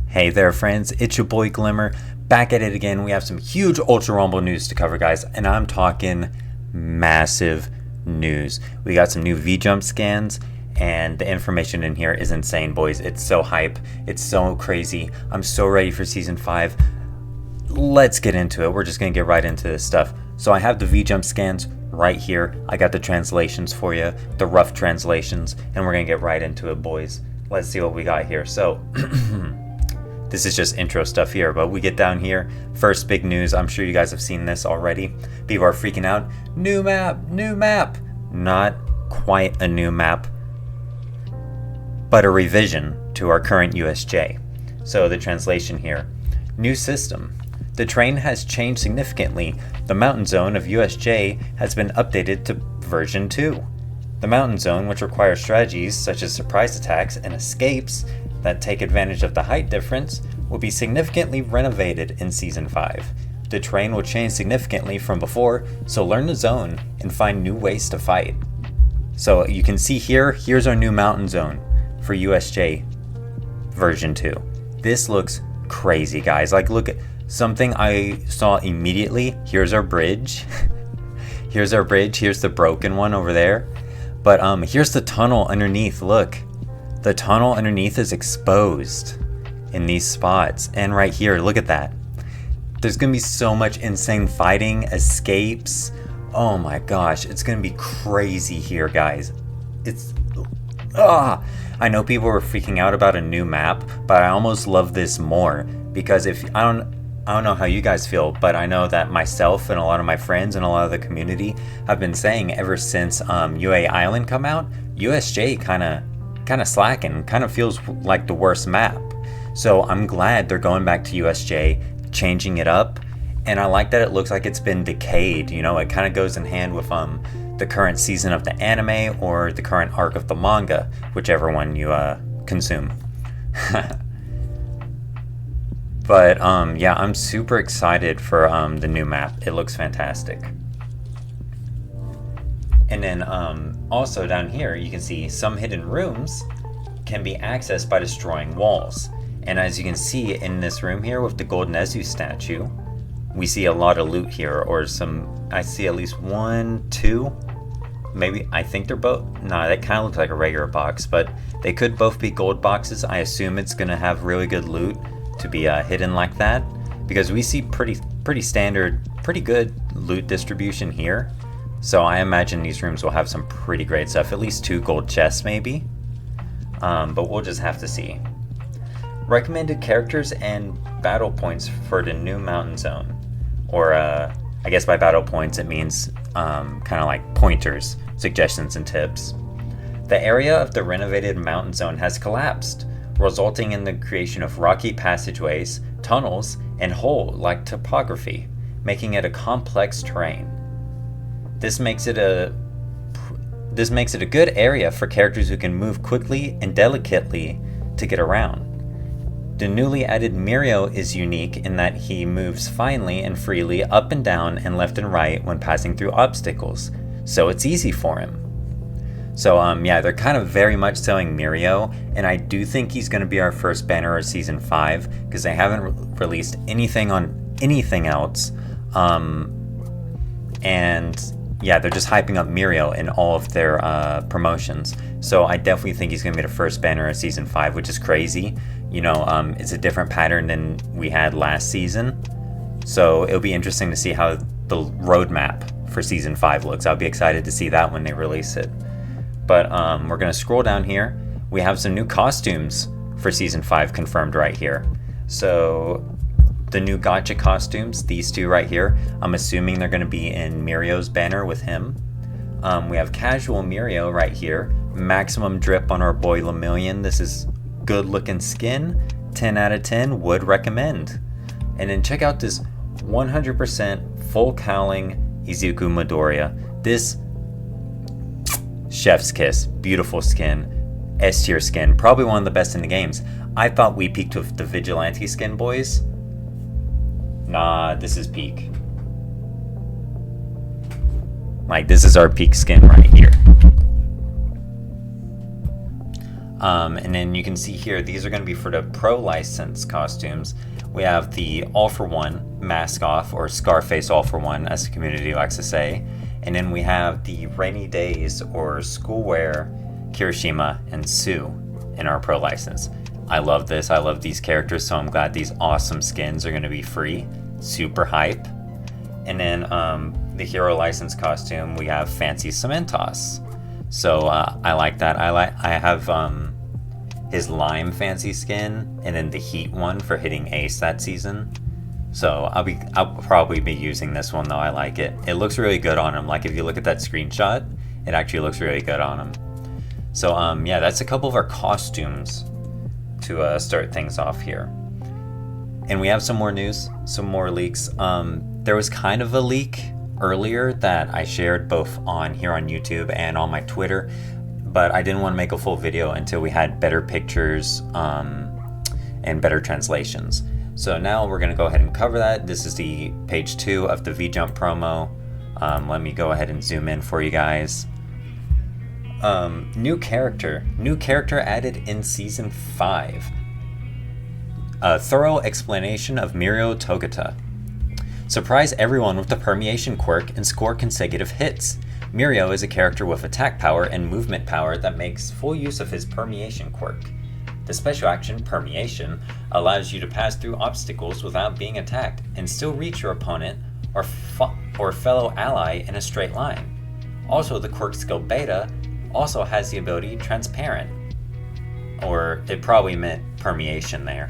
Hey there, friends. It's your boy Glimmer, back at it again. We have some huge Ultra Rumble news to cover, guys, and I'm talking massive news. We got some new V-Jump scans, and the information in here is insane, boys. It's so hype. It's so crazy. I'm so ready for Season 5. Let's get into it. We're just going to get right into this stuff. So I have the V-Jump scans right here. I got the translations for you, the rough translations, and we're going to get right into it, boys. Let's see what we got here. So... This is just intro stuff here, but we get down here. First big news, I'm sure you guys have seen this already. People are freaking out. New map, new map. Not quite a new map, but a revision to our current USJ. So the translation here. New system. The terrain has changed significantly. The mountain zone of USJ has been updated to version 2. The mountain zone, which requires strategies such as surprise attacks and escapes that take advantage of the height difference, will be significantly renovated in Season 5. The terrain will change significantly from before, so learn the zone and find new ways to fight. So you can see here's our new mountain zone for USJ version 2. This looks crazy, guys. Like, look at something I saw immediately. Here's our bridge. Here's our bridge. Here's the broken one over there. But here's the tunnel underneath. Look. The tunnel underneath is exposed in these spots. And right here, look at that. There's going to be so much insane fighting, escapes. Oh my gosh, it's going to be crazy here, guys. I know people were freaking out about a new map, but I almost love this more because I don't know how you guys feel, but I know that myself and a lot of my friends and a lot of the community have been saying ever since UA Island come out, USJ kind of slacking, kind of feels like the worst map. So I'm glad they're going back to USJ, changing it up, and I like that it looks like it's been decayed. You know, it kind of goes in hand with the current season of the anime or the current arc of the manga, whichever one you consume. But yeah, I'm super excited for the new map. It looks fantastic. And then also down here, you can see some hidden rooms can be accessed by destroying walls. And as you can see in this room here with the Golden Ezu statue, we see a lot of loot here, or I see at least 1, 2, maybe, I think they're both, nah, that kind of looks like a regular box, but they could both be gold boxes. I assume it's going to have really good loot to be hidden like that, because we see pretty standard, pretty good loot distribution here. So I imagine these rooms will have some pretty great stuff, at least 2 gold chests maybe, but we'll just have to see. Recommended characters and battle points for the new mountain zone, or I guess by battle points it means kind of like pointers, suggestions and tips. The area of the renovated mountain zone has collapsed, resulting in the creation of rocky passageways, tunnels, and hole-like topography, making it a complex terrain. This makes it a good area for characters who can move quickly and delicately to get around. The newly added Mirio is unique in that he moves finely and freely up and down and left and right when passing through obstacles, so it's easy for him. So yeah, they're kind of very much selling Mirio, and I do think he's going to be our first banner of Season 5, because they haven't released anything on anything else. And yeah, they're just hyping up Mirio in all of their promotions. So I definitely think he's going to be the first banner of Season 5, which is crazy. You know, it's a different pattern than we had last season. So it'll be interesting to see how the roadmap for Season 5 looks. I'll be excited to see that when they release it. But we're going to scroll down here. We have some new costumes for Season 5 confirmed right here. So the new gotcha costumes, these 2 right here, I'm assuming they're going to be in Mirio's banner with him. We have casual Mirio right here. Maximum drip on our boy Lemillion. This is good looking skin. 10 out of 10, would recommend. And then check out this 100% full cowling Izuku Midoriya. This chef's kiss, beautiful skin, S tier skin, probably one of the best in the games. I thought we peaked with the Vigilante skin, boys. Nah, this is peak. Like, this is our peak skin right here. And then you can see here, these are going to be for the pro license costumes. We have the All for One mask off, or Scarface All for One, as the community likes to say. And then we have the Rainy Days or Schoolwear Kirishima and Sue in our pro license. I love this. I love these characters, so I'm glad these awesome skins are going to be free. Super hype. And then the hero license costume, we have Fancy Cementos. So I like that. I have his Lime Fancy skin, and then the Heat one for hitting Ace that season. So I'll probably be using this one though. I like it. It looks really good on him. Like if you look at that screenshot, it actually looks really good on him. So yeah, that's a couple of our costumes to start things off here. And we have some more news, some more leaks. There was kind of a leak earlier that I shared both on here on YouTube and on my Twitter, but I didn't want to make a full video until we had better pictures and better translations. So now we're going to go ahead and cover that. This is the page 2 of the V-Jump promo. Let me go ahead and zoom in for you guys. New character added in season 5. A thorough explanation of Murio Togata. Surprise everyone with the permeation quirk and score consecutive hits. Mirio is a character with attack power and movement power that makes full use of his permeation quirk. The special action, Permeation, allows you to pass through obstacles without being attacked and still reach your opponent or fellow ally in a straight line. Also, the quirk skill Beta also has the ability Transparent, or it probably meant Permeation there.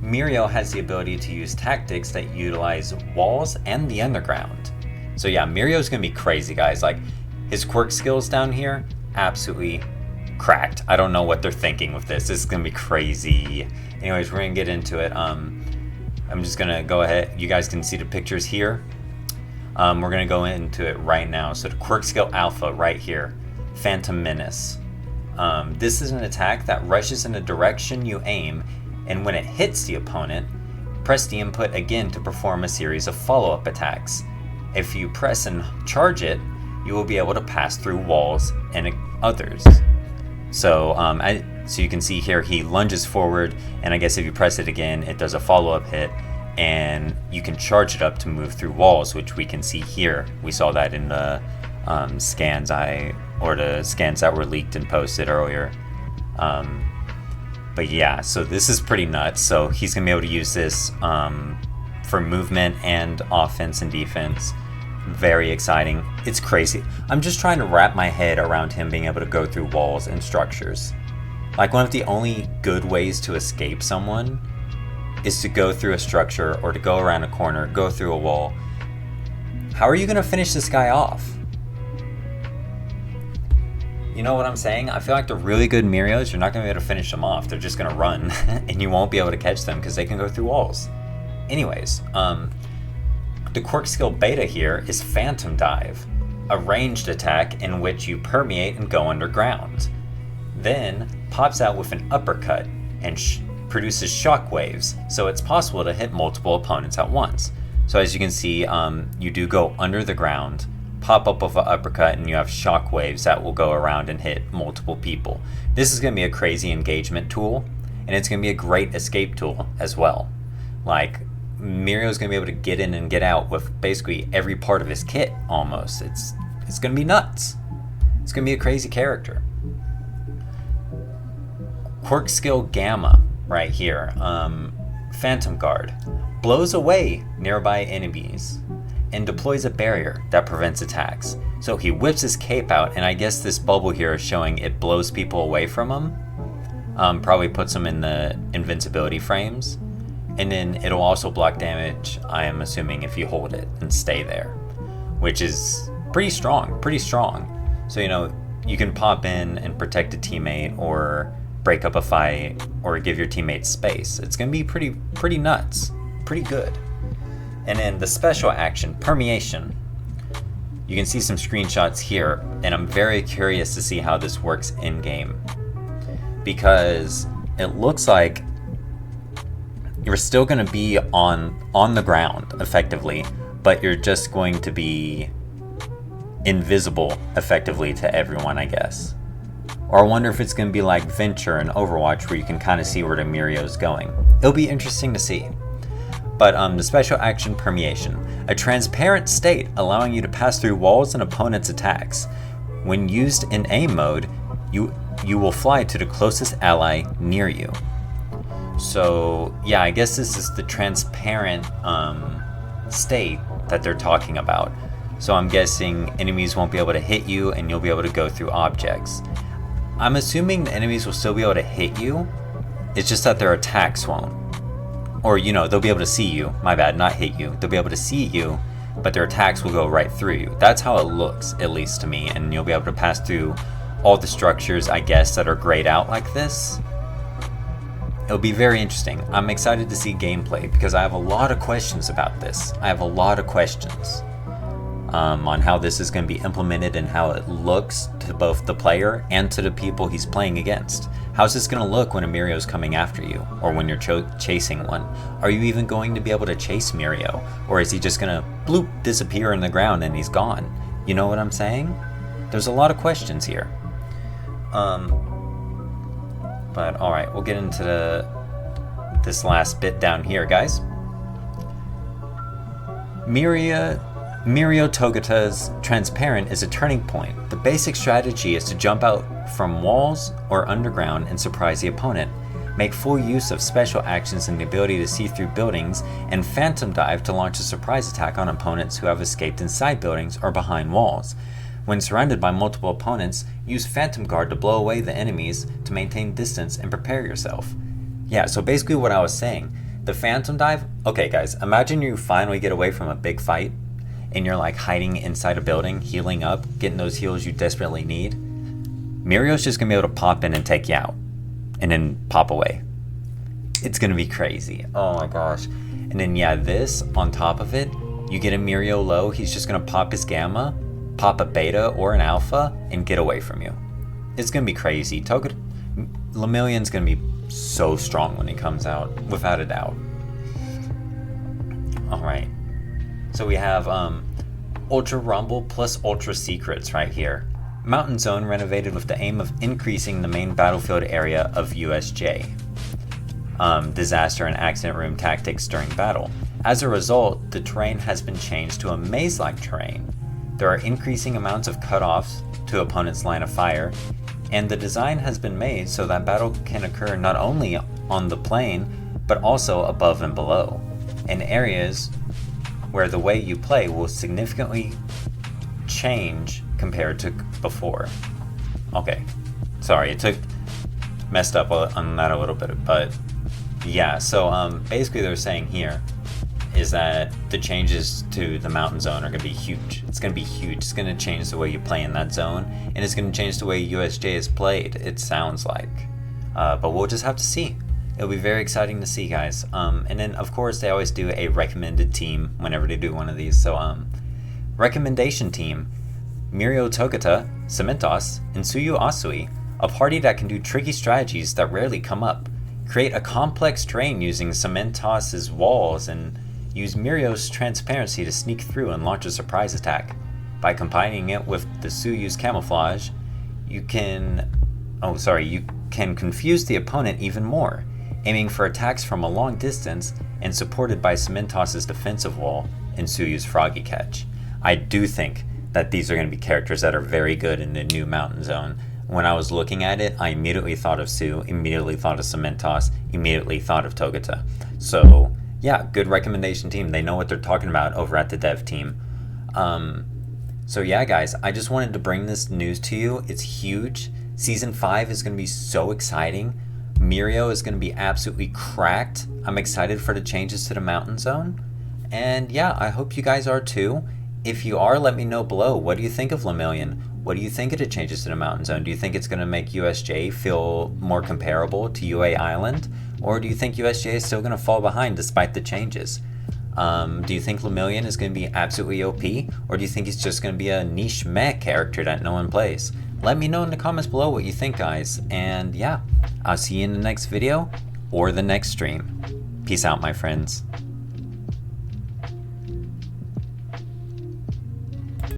Mirio has the ability to use tactics that utilize walls and the underground. So yeah, Mirio's gonna be crazy, guys. Like, his quirk skills down here, absolutely cracked. I don't know what they're thinking with this. This is gonna be crazy. Anyways, we're gonna get into it. I'm just gonna go ahead. You guys can see the pictures here. We're gonna go into it right now. So the quirk skill Alpha right here, Phantom Menace. This is an attack that rushes in the direction you aim, and when it hits the opponent, press the input again to perform a series of follow-up attacks. If you press and charge it, you will be able to pass through walls and others. So, so you can see here, he lunges forward, and I guess if you press it again, it does a follow-up hit, and you can charge it up to move through walls, which we can see here. We saw that in the scans the scans that were leaked and posted earlier. But yeah, so this is pretty nuts. So he's gonna be able to use this for movement and offense and defense. Very exciting. It's crazy. I'm just trying to wrap my head around him being able to go through walls and structures. Like, one of the only good ways to escape someone is to go through a structure or to go around a corner, go through a wall. How are you gonna finish this guy off? You know what I'm saying? I feel like the really good Mirios, you're not gonna be able to finish them off. They're just gonna run and you won't be able to catch them because they can go through walls. Anyways, the quirk skill Beta here is Phantom Dive, a ranged attack in which you permeate and go underground. Then pops out with an uppercut and produces shockwaves, so it's possible to hit multiple opponents at once. So as you can see, you do go under the ground, pop up with an uppercut, and you have shockwaves that will go around and hit multiple people. This is going to be a crazy engagement tool, and it's going to be a great escape tool as well. Like, Mirio's going to be able to get in and get out with basically every part of his kit, almost. It's going to be nuts. It's going to be a crazy character. Quirk skill Gamma, right here. Phantom Guard. Blows away nearby enemies and deploys a barrier that prevents attacks. So he whips his cape out, and I guess this bubble here is showing it blows people away from him. Probably puts them in the invincibility frames. And then it'll also block damage, I am assuming, if you hold it and stay there, which is pretty strong. So, you know, you can pop in and protect a teammate or break up a fight or give your teammates space. It's going to be pretty nuts, pretty good. And then the special action, Permeation. You can see some screenshots here, and I'm very curious to see how this works in-game, because it looks like you're still going to be on the ground effectively, but you're just going to be invisible effectively to everyone, I guess. Or I wonder if it's going to be like Venture in Overwatch where you can kind of see where the Mirio is going. It'll be interesting to see. But the special action Permeation, a transparent state allowing you to pass through walls and opponents' attacks. When used in aim mode, you will fly to the closest ally near you. So yeah, I guess this is the transparent state that they're talking about. So I'm guessing enemies won't be able to hit you and you'll be able to go through objects. I'm assuming the enemies will still be able to hit you. It's just that their attacks won't. Or, you know, they'll be able to see you. My bad, not hit you. They'll be able to see you, but their attacks will go right through you. That's how it looks, at least to me. And you'll be able to pass through all the structures, I guess, that are grayed out like this. It'll be very interesting. I'm excited to see gameplay because I have a lot of questions about this. I have a lot of questions on how this is going to be implemented and how it looks to both the player and to the people he's playing against. How's this going to look when a Mirio's coming after you, or when you're chasing one? Are you even going to be able to chase Mirio, or is he just going to bloop disappear in the ground and he's gone? You know what I'm saying? There's a lot of questions here. But alright, we'll get into this last bit down here, guys. Murio Togata's Transparent is a turning point. The basic strategy is to jump out from walls or underground and surprise the opponent. Make full use of special actions and the ability to see through buildings, and Phantom Dive to launch a surprise attack on opponents who have escaped inside buildings or behind walls. When surrounded by multiple opponents, use Phantom Guard to blow away the enemies to maintain distance and prepare yourself. Yeah, so basically what I was saying, the Phantom Dive, okay guys, imagine you finally get away from a big fight, and you're like hiding inside a building, healing up, getting those heals you desperately need. Mirio's just gonna be able to pop in and take you out, and then pop away. It's gonna be crazy. Oh my gosh. And then yeah, this on top of it, you get a Mirio low, he's just gonna pop his gamma, pop a beta or an alpha, and get away from you. It's gonna be crazy. Lemillion's gonna be so strong when he comes out, without a doubt. Alright. So we have Ultra Rumble plus Ultra Secrets right here. Mountain Zone renovated with the aim of increasing the main battlefield area of USJ. Disaster and accident room tactics during battle. As a result, the terrain has been changed to a maze-like terrain. There are increasing amounts of cutoffs to opponents' line of fire, and the design has been made so that battle can occur not only on the plane, but also above and below, in areas where the way you play will significantly change compared to before. Okay, sorry, it messed up on that a little bit, but yeah, so basically they're saying here is that the changes to the Mountain Zone are going to be huge. It's going to be huge. It's going to change the way you play in that zone, and it's going to change the way USJ is played, it sounds like. But we'll just have to see. It'll be very exciting to see, guys. And then, of course, they always do a recommended team whenever they do one of these. So, recommendation team, Murio Togata, Cementos, and Suyu Asui, a party that can do tricky strategies that rarely come up. Create a complex terrain using Cementos' walls and use Mirio's transparency to sneak through and launch a surprise attack. By combining it with the Suyu's camouflage, you can confuse the opponent even more, aiming for attacks from a long distance and supported by Cementos' defensive wall and Suyu's froggy catch. I do think that these are going to be characters that are very good in the new Mountain Zone. When I was looking at it, I immediately thought of Su, immediately thought of Cementos, immediately thought of Togata. So yeah, good recommendation team. They know what they're talking about over at the dev team. So yeah, guys, I just wanted to bring this news to you. It's huge. Season 5 is going to be so exciting. Mirio is going to be absolutely cracked. I'm excited for the changes to the Mountain Zone. And yeah, I hope you guys are too. If you are, let me know below. What do you think of Lemillion? What do you think of the changes to the Mountain Zone? Do you think it's going to make USJ feel more comparable to UA Island? Or do you think USJ is still going to fall behind despite the changes? Do you think Lemillion is going to be absolutely OP? Or do you think he's just going to be a niche meh character that no one plays? Let me know in the comments below what you think, guys. And yeah, I'll see you in the next video or the next stream. Peace out, my friends.